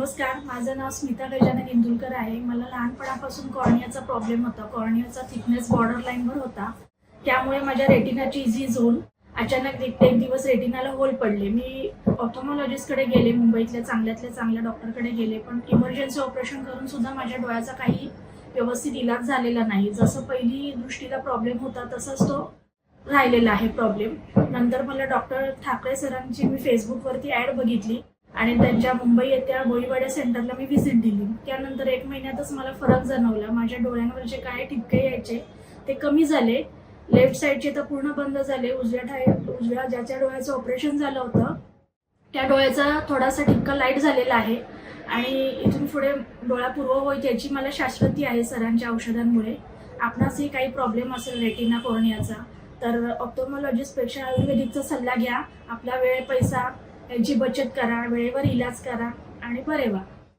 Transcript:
नमस्कार, माझं नाव स्मिता गजानन इंदुलकर आहे. मला लहानपणापासून कॉर्नियाचा प्रॉब्लेम होता. कॉर्नियाचा थिकनेस बॉर्डर लाईनवर होता. त्यामुळे माझ्या रेटिनाची झीज होऊन अचानक एक दिवस रेटिनाला होल पडले. मी ऑप्थॉमॉलॉजिस्टकडे गेले, मुंबईतल्या चांगल्यातल्या चांगल्या डॉक्टरकडे गेले, पण इमर्जन्सी ऑपरेशन करून सुद्धा माझ्या डोळ्याचा काही व्यवस्थित इलाज झालेला नाही. जसं पहिली दृष्टीला प्रॉब्लेम होता तसाच तो राहिलेला आहे प्रॉब्लेम. नंतर मला डॉक्टर ठाकरे सरांची मी फेसबुकवरती ॲड बघितली आणि त्यांच्या मुंबई येत्या गोळीवाड्या सेंटरला मी व्हिजिट दिली. त्यानंतर 1 महिन्यातच मला फरक जाणवला. माझ्या डोळ्यांवर जे काय ठिपके यायचे ते कमी झाले. लेफ्ट साईडचे तर पूर्ण बंद झाले. उजव्या ज्याच्या डोळ्याचं ऑपरेशन झालं होतं त्या डोळ्याचा थोडासा ठिपका लाईट झालेला आहे आणि इथून पुढे डोळा पूर्व होईल याची मला शाश्वती आहे सरांच्या औषधांमुळे. आपणासही काही प्रॉब्लेम असेल रेटिना कॉर्नियाचा तर ऑप्थॉमॉलॉजिस्टपेक्षा आयुर्वेदिकचा सल्ला घ्या. आपला वेळ पैसा यांची बचत करा, वेळेवर इलाज करा आणि बरे व्हा.